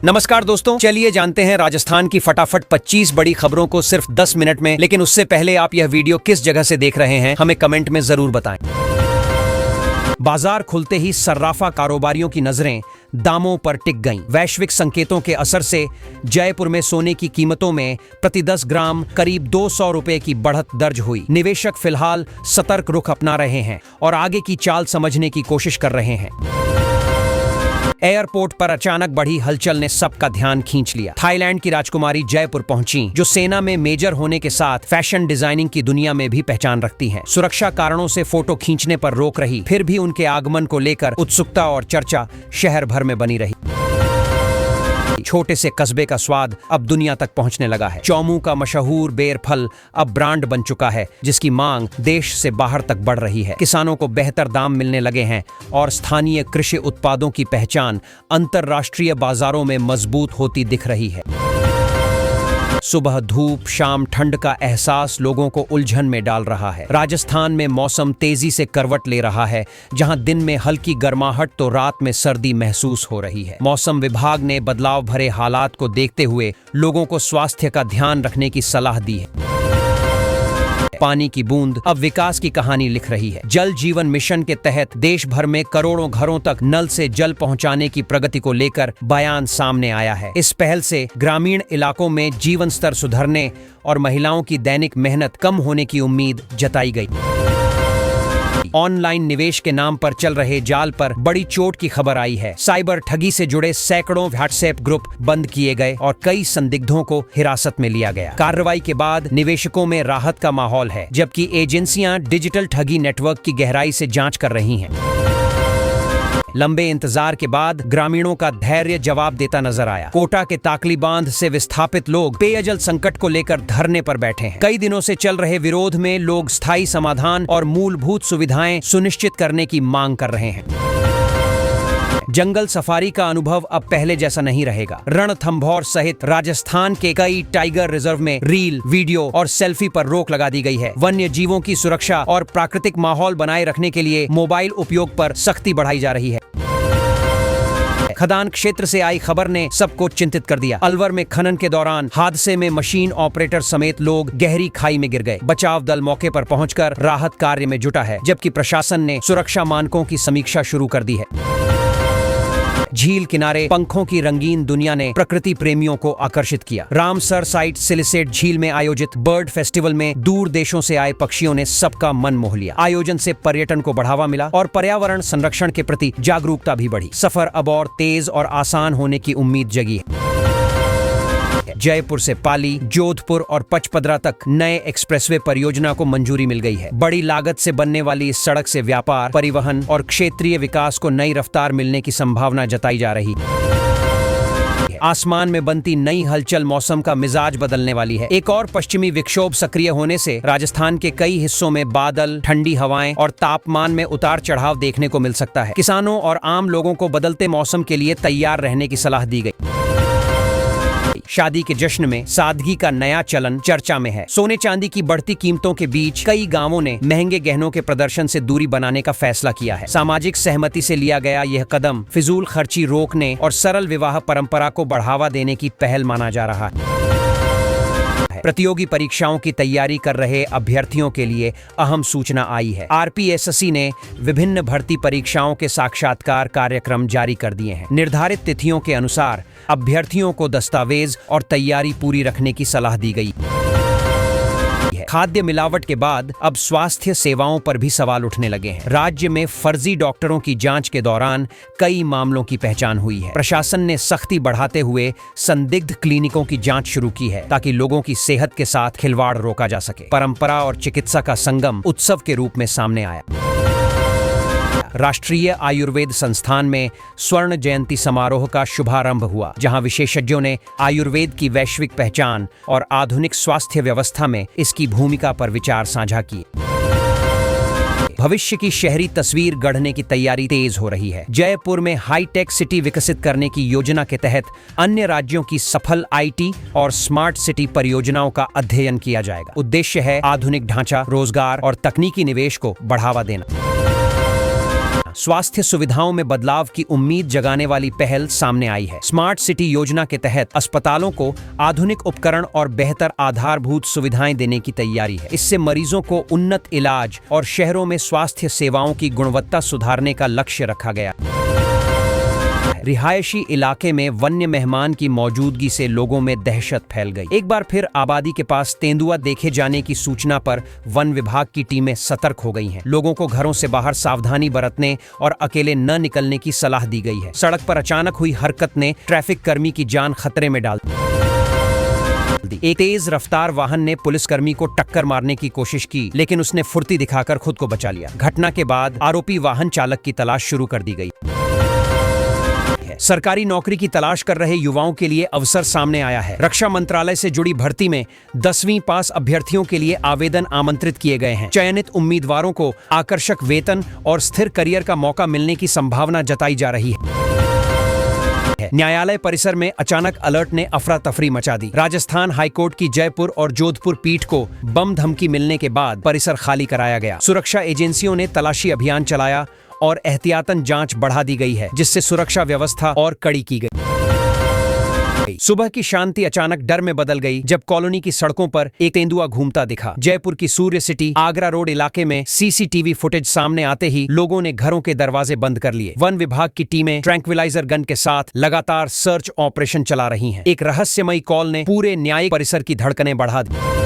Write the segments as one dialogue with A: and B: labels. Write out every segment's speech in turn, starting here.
A: नमस्कार दोस्तों, चलिए जानते हैं राजस्थान की फटाफट 25 बड़ी खबरों को सिर्फ 10 मिनट में। लेकिन उससे पहले आप यह वीडियो किस जगह से देख रहे हैं हमें कमेंट में जरूर बताएं। बाजार खुलते ही सर्राफा कारोबारियों की नजरें दामों पर टिक गईं। वैश्विक संकेतों के असर से जयपुर में सोने की कीमतों में प्रति 10 ग्राम करीब 200 रुपए की बढ़त दर्ज हुई। निवेशक फिलहाल सतर्क रुख अपना रहे हैं और आगे की चाल समझने की कोशिश कर रहे हैं। एयरपोर्ट पर अचानक बढ़ी हलचल ने सबका ध्यान खींच लिया। थाईलैंड की राजकुमारी जयपुर पहुंची, जो सेना में मेजर होने के साथ फैशन डिजाइनिंग की दुनिया में भी पहचान रखती हैं। सुरक्षा कारणों से फोटो खींचने पर रोक रही, फिर भी उनके आगमन को लेकर उत्सुकता और चर्चा शहर भर में बनी रही। छोटे से कस्बे का स्वाद अब दुनिया तक पहुंचने लगा है। चौमू का मशहूर बेर फल अब ब्रांड बन चुका है, जिसकी मांग देश से बाहर तक बढ़ रही है। किसानों को बेहतर दाम मिलने लगे हैं और स्थानीय कृषि उत्पादों की पहचान अंतर्राष्ट्रीय बाजारों में मजबूत होती दिख रही है। सुबह धूप, शाम ठंड का एहसास लोगों को उलझन में डाल रहा है। राजस्थान में मौसम तेजी से करवट ले रहा है, जहां दिन में हल्की गर्माहट तो रात में सर्दी महसूस हो रही है। मौसम विभाग ने बदलाव भरे हालात को देखते हुए लोगों को स्वास्थ्य का ध्यान रखने की सलाह दी है। पानी की बूंद अब विकास की कहानी लिख रही है। जल जीवन मिशन के तहत देश भर में करोड़ों घरों तक नल से जल पहुंचाने की प्रगति को लेकर बयान सामने आया है। इस पहल से ग्रामीण इलाकों में जीवन स्तर सुधरने और महिलाओं की दैनिक मेहनत कम होने की उम्मीद जताई गई। ऑनलाइन निवेश के नाम पर चल रहे जाल पर बड़ी चोट की खबर आई है। साइबर ठगी से जुड़े सैकड़ों व्हाट्सएप ग्रुप बंद किए गए और कई संदिग्धों को हिरासत में लिया गया। कार्रवाई के बाद निवेशकों में राहत का माहौल है, जबकि एजेंसियां डिजिटल ठगी नेटवर्क की गहराई से जांच कर रही हैं। लंबे इंतजार के बाद ग्रामीणों का धैर्य जवाब देता नजर आया। कोटा के ताकली बांध से विस्थापित लोग पेयजल संकट को लेकर धरने पर बैठे हैं। कई दिनों से चल रहे विरोध में लोग स्थायी समाधान और मूलभूत सुविधाएं सुनिश्चित करने की मांग कर रहे हैं। जंगल सफारी का अनुभव अब पहले जैसा नहीं रहेगा। रणथंभौर सहित राजस्थान के कई टाइगर रिजर्व में रील, वीडियो और सेल्फी पर रोक लगा दी गई है। वन्य जीवों की सुरक्षा और प्राकृतिक माहौल बनाए रखने के लिए मोबाइल उपयोग पर सख्ती बढ़ाई जा रही है। खदान क्षेत्र से आई खबर ने सबको चिंतित कर दिया। अलवर में खनन के दौरान हादसे में मशीन ऑपरेटर समेत लोग गहरी खाई में गिर गए। बचाव दल मौके पर पहुंचकर राहत कार्य में जुटा है, जबकि प्रशासन ने सुरक्षा मानकों की समीक्षा शुरू कर दी है। झील किनारे पंखों की रंगीन दुनिया ने प्रकृति प्रेमियों को आकर्षित किया। रामसर साइट सिलिसेट झील में आयोजित बर्ड फेस्टिवल में दूर देशों से आए पक्षियों ने सबका मन मोह लिया। आयोजन से पर्यटन को बढ़ावा मिला और पर्यावरण संरक्षण के प्रति जागरूकता भी बढ़ी। सफर अब और तेज और आसान होने की उम्मीद जगी है। जयपुर से पाली, जोधपुर और पचपदरा तक नए एक्सप्रेसवे परियोजना को मंजूरी मिल गई है। बड़ी लागत से बनने वाली इस सड़क से व्यापार, परिवहन और क्षेत्रीय विकास को नई रफ्तार मिलने की संभावना जताई जा रही है। आसमान में बनती नई हलचल मौसम का मिजाज बदलने वाली है। एक और पश्चिमी विक्षोभ सक्रिय होने से राजस्थान के कई हिस्सों में बादल, ठंडी हवाएं और तापमान में उतार चढ़ाव देखने को मिल सकता है। किसानों और आम लोगों को बदलते मौसम के लिए तैयार रहने की सलाह दी गई। शादी के जश्न में सादगी का नया चलन चर्चा में है। सोने चांदी की बढ़ती कीमतों के बीच कई गांवों ने महंगे गहनों के प्रदर्शन से दूरी बनाने का फैसला किया है। सामाजिक सहमति से लिया गया यह कदम फिजूल खर्ची रोकने और सरल विवाह परंपरा को बढ़ावा देने की पहल माना जा रहा है। प्रतियोगी परीक्षाओं की तैयारी कर रहे अभ्यर्थियों के लिए अहम सूचना आई है। आरपीएसएससी ने विभिन्न भर्ती परीक्षाओं के साक्षात्कार कार्यक्रम जारी कर दिए हैं। निर्धारित तिथियों के अनुसार अभ्यर्थियों को दस्तावेज और तैयारी पूरी रखने की सलाह दी गई है। खाद्य मिलावट के बाद अब स्वास्थ्य सेवाओं पर भी सवाल उठने लगे हैं। राज्य में फर्जी डॉक्टरों की जांच के दौरान कई मामलों की पहचान हुई है। प्रशासन ने सख्ती बढ़ाते हुए संदिग्ध क्लिनिकों की जांच शुरू की है, ताकि लोगों की सेहत के साथ खिलवाड़ रोका जा सके। परंपरा और चिकित्सा का संगम उत्सव के रूप में सामने आया। राष्ट्रीय आयुर्वेद संस्थान में स्वर्ण जयंती समारोह का शुभारंभ हुआ, जहां विशेषज्ञों ने आयुर्वेद की वैश्विक पहचान और आधुनिक स्वास्थ्य व्यवस्था में इसकी भूमिका पर विचार साझा किए। भविष्य की शहरी तस्वीर गढ़ने की तैयारी तेज हो रही है। जयपुर में हाईटेक सिटी विकसित करने की योजना के तहत अन्य राज्यों की सफल आईटी और स्मार्ट सिटी परियोजनाओं का अध्ययन किया जाएगा। उद्देश्य है आधुनिक ढांचा, रोजगार और तकनीकी निवेश को बढ़ावा देना। स्वास्थ्य सुविधाओं में बदलाव की उम्मीद जगाने वाली पहल सामने आई है। स्मार्ट सिटी योजना के तहत अस्पतालों को आधुनिक उपकरण और बेहतर आधारभूत सुविधाएं देने की तैयारी है। इससे मरीजों को उन्नत इलाज और शहरों में स्वास्थ्य सेवाओं की गुणवत्ता सुधारने का लक्ष्य रखा गया। रिहायशी इलाके में वन्य मेहमान की मौजूदगी से लोगों में दहशत फैल गई। एक बार फिर आबादी के पास तेंदुआ देखे जाने की सूचना पर वन विभाग की टीमें सतर्क हो गई हैं। लोगों को घरों से बाहर सावधानी बरतने और अकेले न निकलने की सलाह दी गई है। सड़क पर अचानक हुई हरकत ने ट्रैफिक कर्मी की जान खतरे में डाल दी। एक तेज रफ्तार वाहन ने पुलिसकर्मी को टक्कर मारने की कोशिश की, लेकिन उसने फुर्ती दिखाकर खुद को बचा लिया। घटना के बाद आरोपी वाहन चालक की तलाश शुरू कर दी गई। सरकारी नौकरी की तलाश कर रहे युवाओं के लिए अवसर सामने आया है। रक्षा मंत्रालय से जुड़ी भर्ती में 10वीं पास अभ्यर्थियों के लिए आवेदन आमंत्रित किए गए हैं। चयनित उम्मीदवारों को आकर्षक वेतन और स्थिर करियर का मौका मिलने की संभावना जताई जा रही है। न्यायालय परिसर में अचानक अलर्ट ने अफरा तफरी मचा दी। राजस्थान हाईकोर्ट की जयपुर और जोधपुर पीठ को बम धमकी मिलने के बाद परिसर खाली कराया गया। सुरक्षा एजेंसियों ने तलाशी अभियान चलाया और एहतियातन जांच बढ़ा दी गई है, जिससे सुरक्षा व्यवस्था और कड़ी की गई। सुबह की शांति अचानक डर में बदल गई जब कॉलोनी की सड़कों पर एक तेंदुआ घूमता दिखा। जयपुर की सूर्य सिटी आगरा रोड इलाके में सीसीटीवी फुटेज सामने आते ही लोगों ने घरों के दरवाजे बंद कर लिए। वन विभाग की टीमें ट्रैंक्विलाइजर गन के साथ लगातार सर्च ऑपरेशन चला रही हैं। एक रहस्यमयी कॉल ने पूरे न्यायिक परिसर की धड़कनें बढ़ा दी।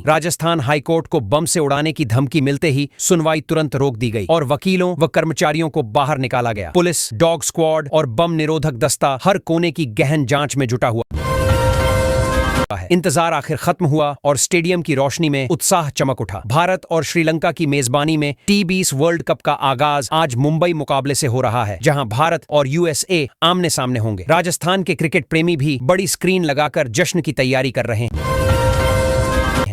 A: राजस्थान हाईकोर्ट को बम से उड़ाने की धमकी मिलते ही सुनवाई तुरंत रोक दी गई और वकीलों व कर्मचारियों को बाहर निकाला गया। पुलिस, डॉग स्क्वाड और बम निरोधक दस्ता हर कोने की गहन जांच में जुटा हुआ है। इंतजार आखिर खत्म हुआ और स्टेडियम की रोशनी में उत्साह चमक उठा। भारत और श्रीलंका की मेजबानी में T20 वर्ल्ड कप का आगाज आज मुंबई मुकाबले से हो रहा है, जहां भारत और USA आमने सामने होंगे। राजस्थान के क्रिकेट प्रेमी भी बड़ी स्क्रीन लगाकर जश्न की तैयारी कर रहे हैं।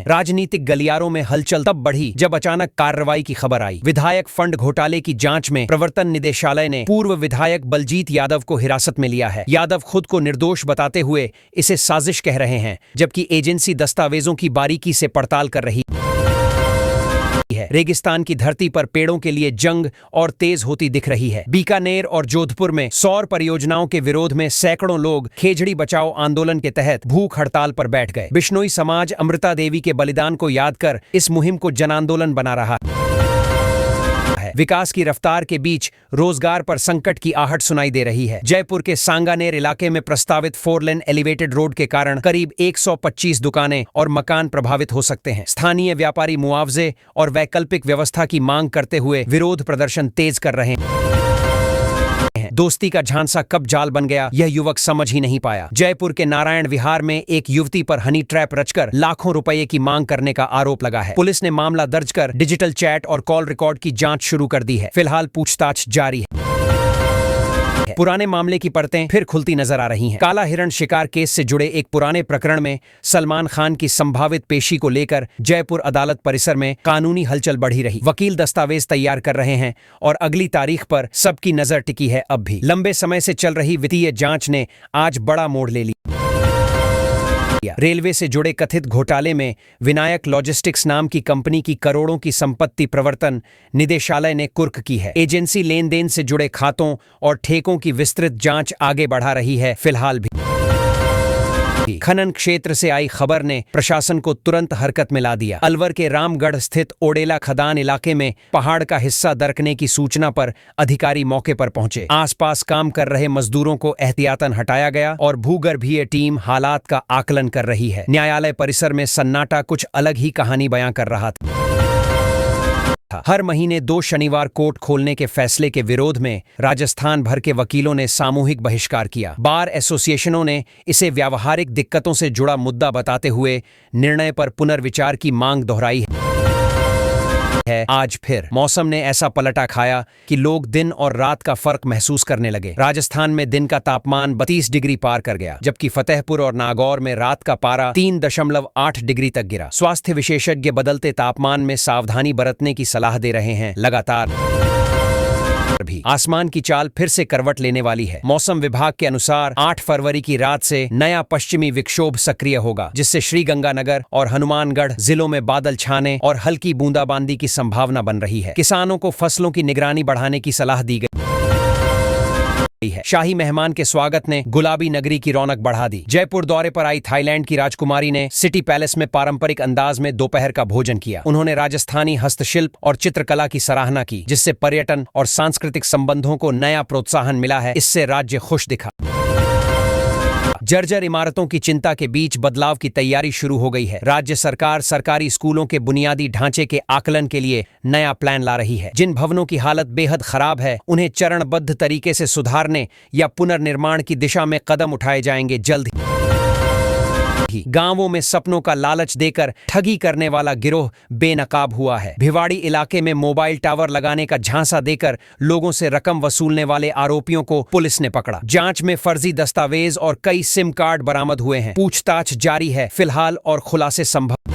A: राजनीतिक गलियारों में हलचल तब बढ़ी जब अचानक कार्रवाई की खबर आई। विधायक फंड घोटाले की जांच में प्रवर्तन निदेशालय ने पूर्व विधायक बलजीत यादव को हिरासत में लिया है। यादव खुद को निर्दोष बताते हुए इसे साजिश कह रहे हैं, जबकि एजेंसी दस्तावेजों की बारीकी से पड़ताल कर रही है। रेगिस्तान की धरती पर पेड़ों के लिए जंग और तेज होती दिख रही है। बीकानेर और जोधपुर में सौर परियोजनाओं के विरोध में सैकड़ों लोग खेजड़ी बचाओ आंदोलन के तहत भूख हड़ताल पर बैठ गए। बिश्नोई समाज अमृता देवी के बलिदान को याद कर इस मुहिम को जन आंदोलन बना रहा है। विकास की रफ्तार के बीच रोजगार पर संकट की आहट सुनाई दे रही है। जयपुर के सांगानेर इलाके में प्रस्तावित 4 लेन एलिवेटेड रोड के कारण करीब 125 दुकानें और मकान प्रभावित हो सकते हैं। स्थानीय व्यापारी मुआवजे और वैकल्पिक व्यवस्था की मांग करते हुए विरोध प्रदर्शन तेज कर रहे हैं। दोस्ती का झांसा कब जाल बन गया, यह युवक समझ ही नहीं पाया। जयपुर के नारायण विहार में एक युवती पर हनी ट्रैप रचकर लाखों रुपए की मांग करने का आरोप लगा है। पुलिस ने मामला दर्ज कर डिजिटल चैट और कॉल रिकॉर्ड की जांच शुरू कर दी है। फिलहाल पूछताछ जारी है। पुराने मामले की परतें फिर खुलती नजर आ रही हैं। काला हिरण शिकार केस से जुड़े एक पुराने प्रकरण में सलमान खान की संभावित पेशी को लेकर जयपुर अदालत परिसर में कानूनी हलचल बढ़ी रही। वकील दस्तावेज तैयार कर रहे हैं और अगली तारीख पर सबकी नजर टिकी है। अब भी लंबे समय से चल रही वित्तीय जांच ने आज बड़ा मोड़ ले लिया। रेलवे से जुड़े कथित घोटाले में विनायक लॉजिस्टिक्स नाम की कंपनी की करोड़ों की संपत्ति प्रवर्तन निदेशालय ने कुर्क की है। एजेंसी लेन देन से जुड़े खातों और ठेकों की विस्तृत जांच आगे बढ़ा रही है। फिलहाल भी खनन क्षेत्र से आई खबर ने प्रशासन को तुरंत हरकत में ला दिया। अलवर के रामगढ़ स्थित ओडेला खदान इलाके में पहाड़ का हिस्सा दरकने की सूचना पर अधिकारी मौके पर पहुंचे। आसपास काम कर रहे मजदूरों को एहतियातन हटाया गया और भूगर्भीय टीम हालात का आकलन कर रही है। न्यायालय परिसर में सन्नाटा कुछ अलग ही कहानी बयां कर रहा था। हर महीने 2 शनिवार कोर्ट खोलने के फैसले के विरोध में राजस्थान भर के वकीलों ने सामूहिक बहिष्कार किया। बार एसोसिएशनों ने इसे व्यावहारिक दिक्कतों से जुड़ा मुद्दा बताते हुए निर्णय पर पुनर्विचार की मांग दोहराई है। आज फिर मौसम ने ऐसा पलटा खाया कि लोग दिन और रात का फर्क महसूस करने लगे। राजस्थान में दिन का तापमान 32 डिग्री पार कर गया, जबकि फतेहपुर और नागौर में रात का पारा 3.8 डिग्री तक गिरा। स्वास्थ्य विशेषज्ञ बदलते तापमान में सावधानी बरतने की सलाह दे रहे हैं। लगातार भी आसमान की चाल फिर से करवट लेने वाली है। मौसम विभाग के अनुसार 8 फरवरी की रात से नया पश्चिमी विक्षोभ सक्रिय होगा, जिससे श्रीगंगानगर और हनुमानगढ़ जिलों में बादल छाने और हल्की बूंदाबांदी की संभावना बन रही है। किसानों को फसलों की निगरानी बढ़ाने की सलाह दी गई है। शाही मेहमान के स्वागत ने गुलाबी नगरी की रौनक बढ़ा दी। जयपुर दौरे पर आई थाईलैंड की राजकुमारी ने सिटी पैलेस में पारंपरिक अंदाज में दोपहर का भोजन किया। उन्होंने राजस्थानी हस्तशिल्प और चित्रकला की सराहना की, जिससे पर्यटन और सांस्कृतिक संबंधों को नया प्रोत्साहन मिला है। इससे राज्य खुश दिखा। जर्जर इमारतों की चिंता के बीच बदलाव की तैयारी शुरू हो गई है। राज्य सरकार सरकारी स्कूलों के बुनियादी ढांचे के आकलन के लिए नया प्लान ला रही है। जिन भवनों की हालत बेहद खराब है, उन्हें चरणबद्ध तरीके से सुधारने या पुनर्निर्माण की दिशा में कदम उठाए जाएंगे जल्द ही। गांवों में सपनों का लालच देकर ठगी करने वाला गिरोह बेनकाब हुआ है। भिवाड़ी इलाके में मोबाइल टावर लगाने का झांसा देकर लोगों से रकम वसूलने वाले आरोपियों को पुलिस ने पकड़ा। जांच में फर्जी दस्तावेज और कई सिम कार्ड बरामद हुए हैं। पूछताछ जारी है फिलहाल और खुलासे संभव हैं।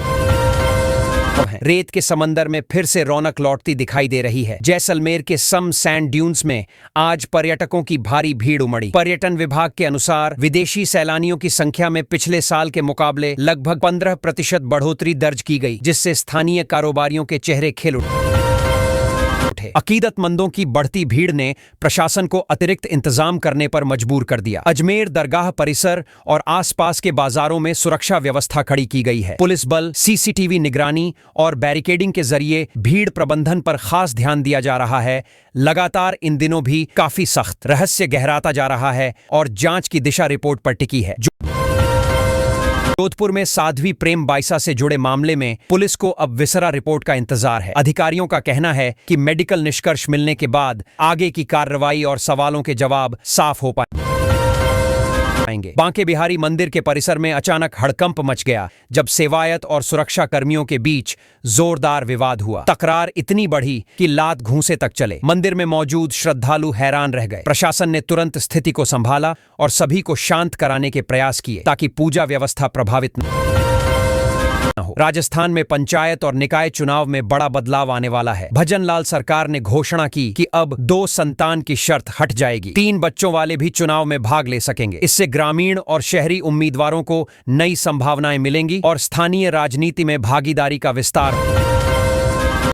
A: रेत के समंदर में फिर से रौनक लौटती दिखाई दे रही है। जैसलमेर के सम सैंड ड्यून्स में आज पर्यटकों की भारी भीड़ उमड़ी। पर्यटन विभाग के अनुसार विदेशी सैलानियों की संख्या में पिछले साल के मुकाबले लगभग 15% बढ़ोतरी दर्ज की गई, जिससे स्थानीय कारोबारियों के चेहरे खिल उठे। अकीदतमंदों की बढ़ती भीड़ ने प्रशासन को अतिरिक्त इंतजाम करने पर मजबूर कर दिया। अजमेर दरगाह परिसर और आसपास के बाजारों में सुरक्षा व्यवस्था खड़ी की गई है। पुलिस बल, सीसीटीवी निगरानी और बैरिकेडिंग के जरिए भीड़ प्रबंधन पर खास ध्यान दिया जा रहा है। लगातार इन दिनों भी काफी सख्त रहस्य गहराता जा रहा है और जांच की दिशा रिपोर्ट पर टिकी है। जोधपुर में साध्वी प्रेम बाइसा से जुड़े मामले में पुलिस को अब विसरा रिपोर्ट का इंतजार है। अधिकारियों का कहना है कि मेडिकल निष्कर्ष मिलने के बाद आगे की कार्रवाई और सवालों के जवाब साफ हो पाएंगे। बांके बिहारी मंदिर के परिसर में अचानक हड़कंप मच गया जब सेवायत और सुरक्षा कर्मियों के बीच जोरदार विवाद हुआ। तकरार इतनी बढ़ी कि लात घूंसे तक चले। मंदिर में मौजूद श्रद्धालु हैरान रह गए। प्रशासन ने तुरंत स्थिति को संभाला और सभी को शांत कराने के प्रयास किए ताकि पूजा व्यवस्था प्रभावित न हो। राजस्थान में पंचायत और निकाय चुनाव में बड़ा बदलाव आने वाला है। भजनलाल सरकार ने घोषणा की कि अब 2 संतान की शर्त हट जाएगी। 3 बच्चों वाले भी चुनाव में भाग ले सकेंगे। इससे ग्रामीण और शहरी उम्मीदवारों को नई संभावनाएं मिलेंगी और स्थानीय राजनीति में भागीदारी का विस्तार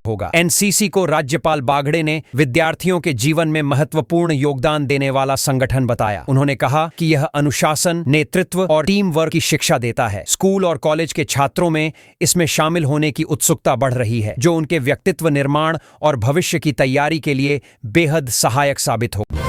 A: होगा। एनसीसी को राज्यपाल बागड़े ने विद्यार्थियों के जीवन में महत्वपूर्ण योगदान देने वाला संगठन बताया। उन्होंने कहा कि यह अनुशासन, नेतृत्व और टीम वर्क की शिक्षा देता है। स्कूल और कॉलेज के छात्रों में इसमें शामिल होने की उत्सुकता बढ़ रही है, जो उनके व्यक्तित्व निर्माण और भविष्य की तैयारी के लिए बेहद सहायक साबित होगा।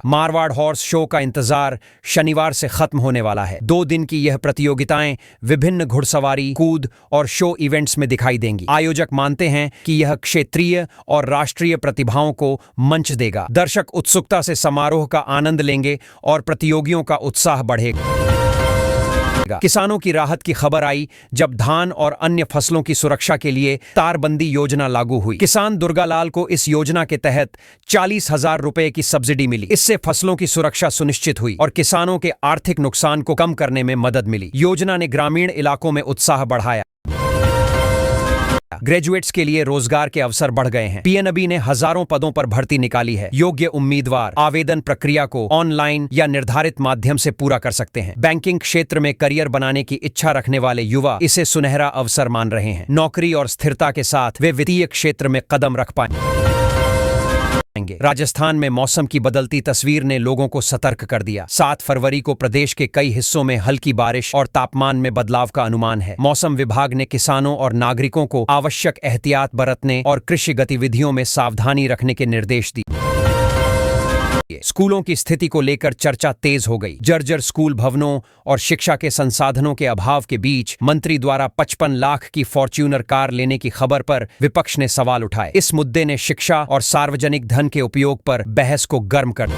A: मारवाड़ हॉर्स शो का इंतजार शनिवार से खत्म होने वाला है। 2 दिन की यह प्रतियोगिताएं विभिन्न घुड़सवारी, कूद और शो इवेंट्स में दिखाई देंगी। आयोजक मानते हैं कि यह क्षेत्रीय और राष्ट्रीय प्रतिभाओं को मंच देगा। दर्शक उत्सुकता से समारोह का आनंद लेंगे और प्रतियोगियों का उत्साह बढ़ेगा। किसानों की राहत की खबर आई जब धान और अन्य फसलों की सुरक्षा के लिए तारबंदी योजना लागू हुई। किसान दुर्गालाल को इस योजना के तहत 40,000 रुपए की सब्सिडी मिली। इससे फसलों की सुरक्षा सुनिश्चित हुई और किसानों के आर्थिक नुकसान को कम करने में मदद मिली। योजना ने ग्रामीण इलाकों में उत्साह बढ़ाया। ग्रेजुएट्स के लिए रोजगार के अवसर बढ़ गए हैं। पीएनबी ने हजारों पदों पर भर्ती निकाली है। योग्य उम्मीदवार आवेदन प्रक्रिया को ऑनलाइन या निर्धारित माध्यम से पूरा कर सकते हैं। बैंकिंग क्षेत्र में करियर बनाने की इच्छा रखने वाले युवा इसे सुनहरा अवसर मान रहे हैं। नौकरी और स्थिरता के साथ वे वित्तीय क्षेत्र में कदम रख पाएंगे। राजस्थान में मौसम की बदलती तस्वीर ने लोगों को सतर्क कर दिया। 7 फरवरी को प्रदेश के कई हिस्सों में हल्की बारिश और तापमान में बदलाव का अनुमान है। मौसम विभाग ने किसानों और नागरिकों को आवश्यक एहतियात बरतने और कृषि गतिविधियों में सावधानी रखने के निर्देश दिए। स्कूलों की स्थिति को लेकर चर्चा तेज हो गई। जर्जर स्कूल भवनों और शिक्षा के संसाधनों के अभाव के बीच मंत्री द्वारा 55 लाख की फॉर्च्यूनर कार लेने की खबर पर विपक्ष ने सवाल उठाए। इस मुद्दे ने शिक्षा और सार्वजनिक धन के उपयोग पर बहस को गर्म कर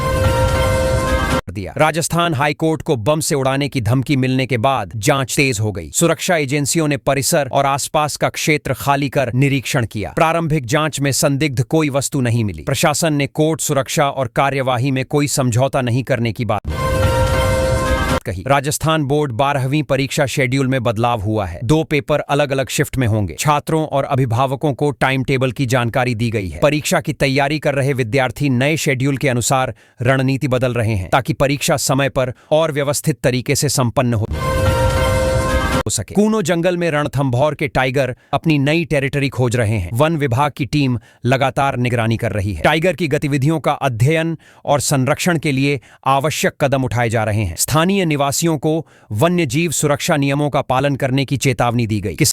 A: दिया। राजस्थान हाईकोर्ट को बम से उड़ाने की धमकी मिलने के बाद जांच तेज हो गई। सुरक्षा एजेंसियों ने परिसर और आसपास का क्षेत्र खाली कर निरीक्षण किया। प्रारंभिक जांच में संदिग्ध कोई वस्तु नहीं मिली। प्रशासन ने कोर्ट सुरक्षा और कार्यवाही में कोई समझौता नहीं करने की बात कही। राजस्थान बोर्ड 12वीं परीक्षा शेड्यूल में बदलाव हुआ है। 2 पेपर अलग अलग शिफ्ट में होंगे। छात्रों और अभिभावकों को टाइम टेबल की जानकारी दी गई है। परीक्षा की तैयारी कर रहे विद्यार्थी नए शेड्यूल के अनुसार रणनीति बदल रहे हैं ताकि परीक्षा समय पर और व्यवस्थित तरीके से संपन्न हो सके। कूनो जंगल में रणथंभौर के टाइगर अपनी नई टेरिटरी खोज रहे हैं। वन विभाग की टीम लगातार निगरानी कर रही है। टाइगर की गतिविधियों का अध्ययन और संरक्षण के लिए आवश्यक कदम उठाए जा रहे हैं। स्थानीय निवासियों को वन्यजीव सुरक्षा नियमों का पालन करने की चेतावनी दी गई।